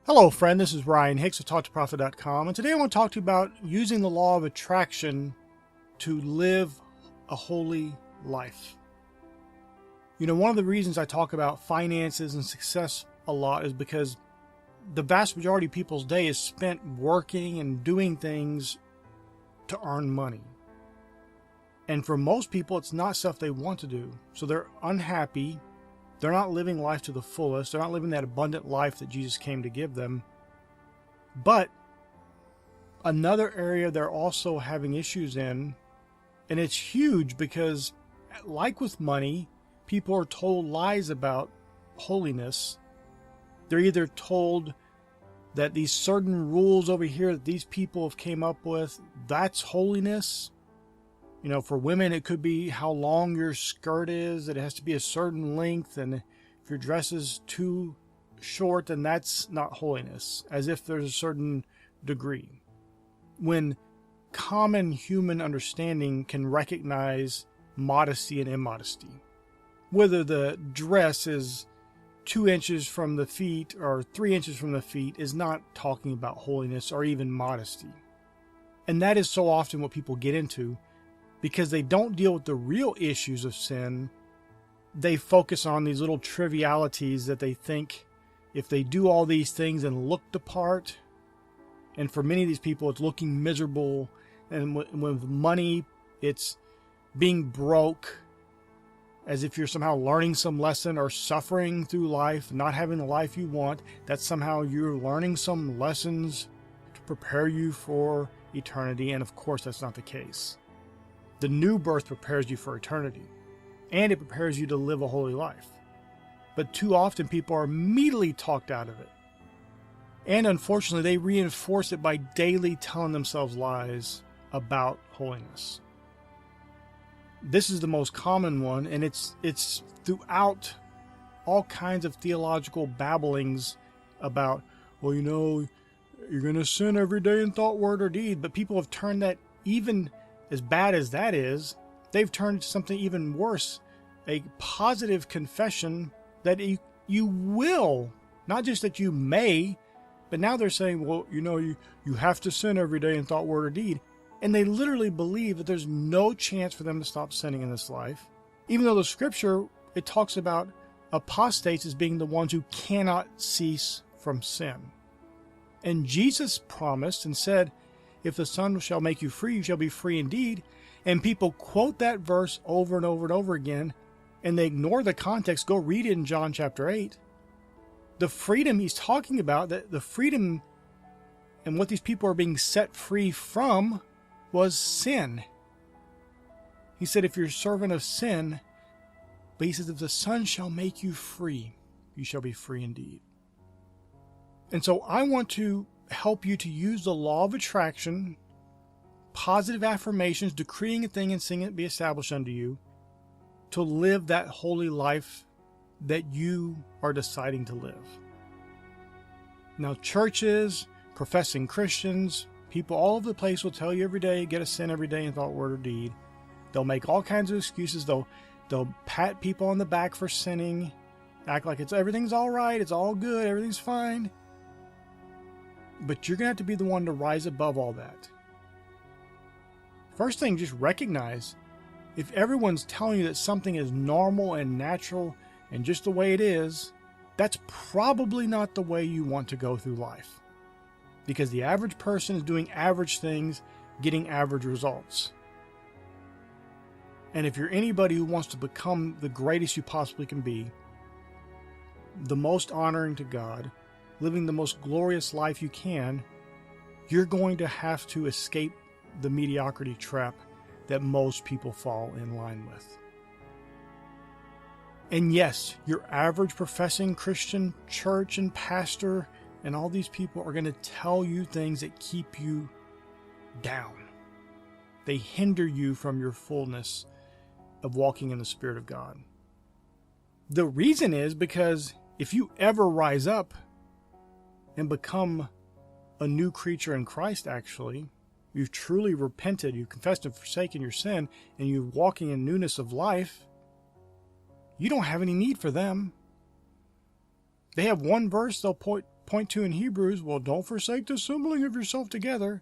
Hello, friend. This is Ryan Hicks of TalkToProphet.com, and today I want to talk to you about using the law of attraction to live a holy life. You know, one of the reasons I talk about finances and success a lot is because the vast majority of people's day is spent working and doing things to earn money. And for most people, it's not stuff they want to do. So they're unhappy. They're not living life to the fullest. They're not living that abundant life that Jesus came to give them. But another area they're also having issues in, and it's huge because, like with money, people are told lies about holiness. They're either told that these certain rules over here that these people have came up with, that's holiness. You know, for women, it could be how long your skirt is. It has to be a certain length. And if your dress is too short, then that's not holiness, as if there's a certain degree. When common human understanding can recognize modesty and immodesty. Whether the dress is 2 inches from the feet or 3 inches from the feet is not talking about holiness or even modesty. And that is so often what people get into. Because they don't deal with the real issues of sin, they focus on these little trivialities that they think if they do all these things and look the part, and for many of these people it's looking miserable, and with money it's being broke, as if you're somehow learning some lesson or suffering through life, not having the life you want, that somehow you're learning some lessons to prepare you for eternity, and of course that's not the case. The new birth prepares you for eternity, and it prepares you to live a holy life. But too often people are immediately talked out of it. And unfortunately, they reinforce it by daily telling themselves lies about holiness. This is the most common one, and it's throughout all kinds of theological babblings about, well, you know, you're going to sin every day in thought, word, or deed. But people have turned that, even as bad as that is, they've turned to something even worse, a positive confession that you will, not just that you may, but now they're saying, well, you know, you have to sin every day in thought, word, or deed. And they literally believe that there's no chance for them to stop sinning in this life, even though the scripture, it talks about apostates as being the ones who cannot cease from sin. And Jesus promised and said, if the Son shall make you free, you shall be free indeed. And people quote that verse over and over and over again, and they ignore the context. Go read it in John chapter 8. The freedom he's talking about, the freedom and what these people are being set free from was sin. He said, if you're a servant of sin, but he says, if the Son shall make you free, you shall be free indeed. And so I want to help you to use the law of attraction, positive affirmations, decreeing a thing and seeing it be established unto you, to live that holy life that you are deciding to live. Now, churches, professing Christians, people all over the place will tell you every day, get a sin every day in thought, word, or deed. They'll make all kinds of excuses. They'll pat people on the back for sinning, act like everything's all right, it's all good, everything's fine. But you're going to have to be the one to rise above all that. First thing, just recognize, if everyone's telling you that something is normal and natural and just the way it is, that's probably not the way you want to go through life. Because the average person is doing average things, getting average results. And if you're anybody who wants to become the greatest you possibly can be, the most honoring to God, living the most glorious life you can, you're going to have to escape the mediocrity trap that most people fall in line with. And yes, your average professing Christian church and pastor and all these people are going to tell you things that keep you down. They hinder you from your fullness of walking in the Spirit of God. The reason is because if you ever rise up and become a new creature in Christ, actually, you've truly repented, you've confessed and forsaken your sin, and you're walking in newness of life, you don't have any need for them. They have one verse they'll point point to in Hebrews, well, don't forsake the assembling of yourself together,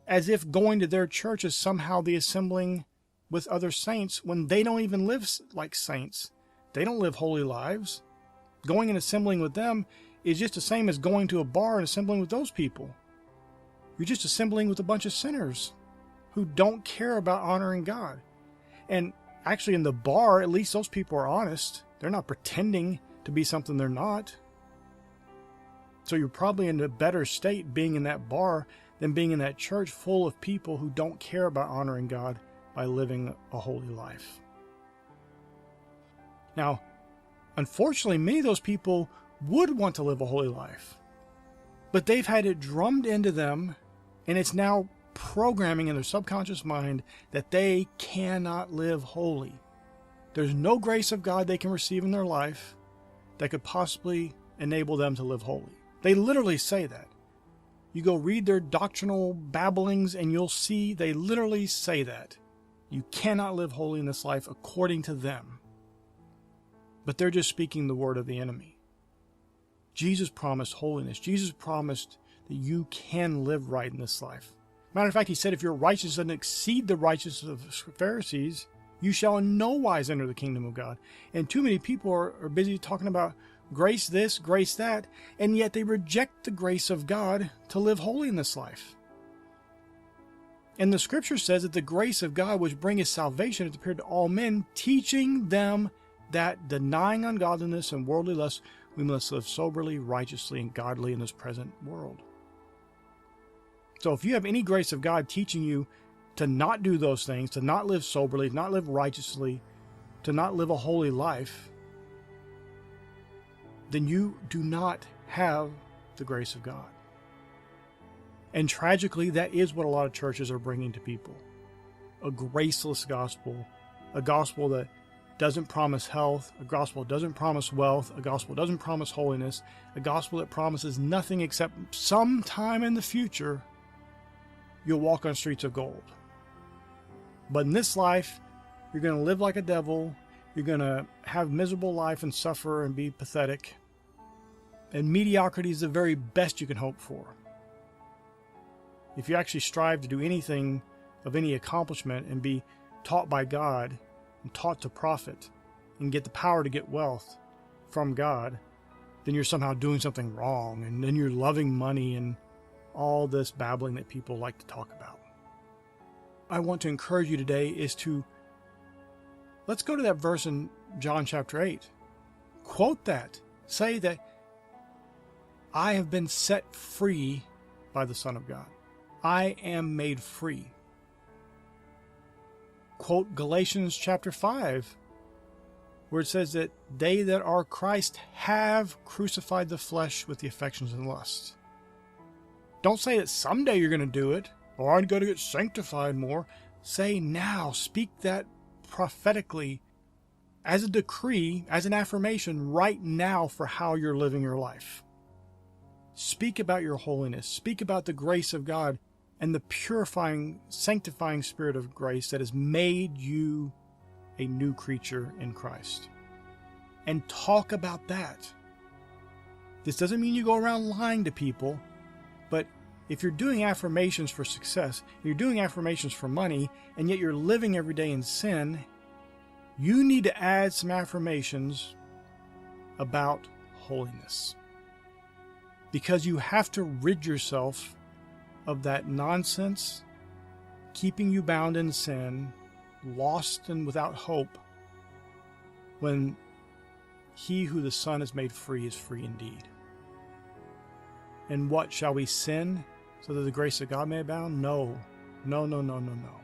as if going to their church is somehow the assembling with other saints when they don't even live like saints. They don't live holy lives. Going and assembling with them is just the same as going to a bar and assembling with those people. You're just assembling with a bunch of sinners who don't care about honoring God. And actually in the bar, at least those people are honest. They're not pretending to be something they're not. So you're probably in a better state being in that bar than being in that church full of people who don't care about honoring God by living a holy life. Now, unfortunately, many of those people would want to live a holy life, but they've had it drummed into them, and it's now programming in their subconscious mind that they cannot live holy. There's no grace of God they can receive in their life that could possibly enable them to live holy. They literally say that. You go read their doctrinal babblings and you'll see they literally say that. You cannot live holy in this life according to them. But they're just speaking the word of the enemy. Jesus promised holiness. Jesus promised that you can live right in this life. Matter of fact, he said, if your righteousness doesn't exceed the righteousness of the Pharisees, you shall in no wise enter the kingdom of God. And too many people are busy talking about grace this, grace that, and yet they reject the grace of God to live holy in this life. And the scripture says that the grace of God which bringeth salvation hath appeared to all men, teaching them that denying ungodliness and worldly lust, we must live soberly, righteously, and godly in this present world. So if you have any grace of God teaching you to not do those things, to not live soberly, to not live righteously, to not live a holy life, then you do not have the grace of God. And tragically, that is what a lot of churches are bringing to people. A graceless gospel, a gospel that doesn't promise health, a gospel that doesn't promise wealth, a gospel that doesn't promise holiness, a gospel that promises nothing except sometime in the future you'll walk on streets of gold. But in this life, you're going to live like a devil, you're going to have miserable life and suffer and be pathetic. And mediocrity is the very best you can hope for. If you actually strive to do anything of any accomplishment and be taught by God and taught to profit and get the power to get wealth from God, then you're somehow doing something wrong, and then you're loving money and all this babbling that people like to talk about. I want to encourage you today is to, let's go to that verse in John chapter 8. Quote that. Say that I have been set free by the Son of God. I am made free. Quote Galatians chapter 5, where it says that they that are Christ have crucified the flesh with the affections and lusts. Don't say that someday you're going to do it, or I'm going to get sanctified more. Say now, speak that prophetically as a decree, as an affirmation right now for how you're living your life. Speak about your holiness. Speak about the grace of God and the purifying, sanctifying spirit of grace that has made you a new creature in Christ. And talk about that. This doesn't mean you go around lying to people, but if you're doing affirmations for success, you're doing affirmations for money, and yet you're living every day in sin, you need to add some affirmations about holiness. Because you have to rid yourself of that nonsense, keeping you bound in sin, lost and without hope, when he who the Son has made free is free indeed. And what, shall we sin so that the grace of God may abound? No. No, no, no, no, no.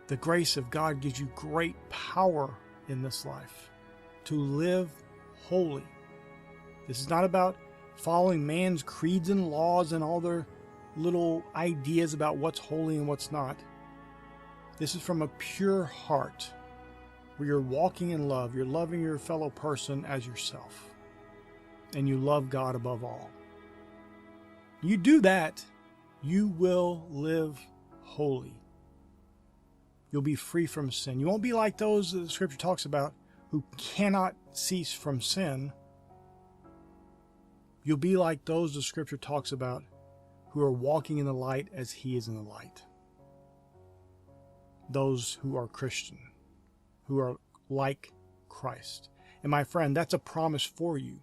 The grace of God gives you great power in this life to live holy. This is not about following man's creeds and laws and all their little ideas about what's holy and what's not. This is from a pure heart where you're walking in love. You're loving your fellow person as yourself. And you love God above all. You do that, you will live holy. You'll be free from sin. You won't be like those that the scripture talks about who cannot cease from sin. You'll be like those the scripture talks about who are walking in the light as he is in the light. Those who are Christian, who are like Christ. And my friend, that's a promise for you.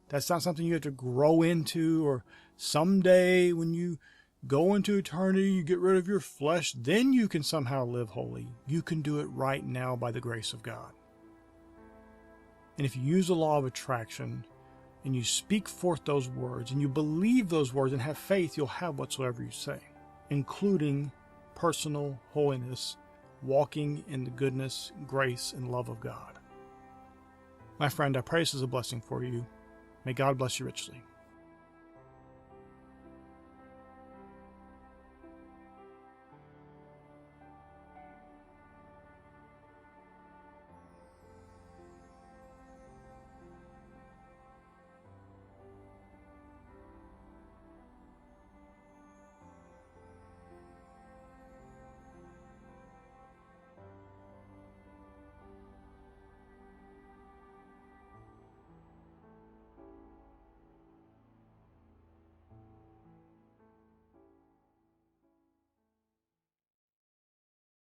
That's not something you have to grow into, or someday when you go into eternity, you get rid of your flesh, then you can somehow live holy. You can do it right now by the grace of God. And if you use the law of attraction and you speak forth those words and you believe those words and have faith, you'll have whatsoever you say, including personal holiness, walking in the goodness, grace, and love of God. My friend, I pray this is a blessing for you. May God bless you richly.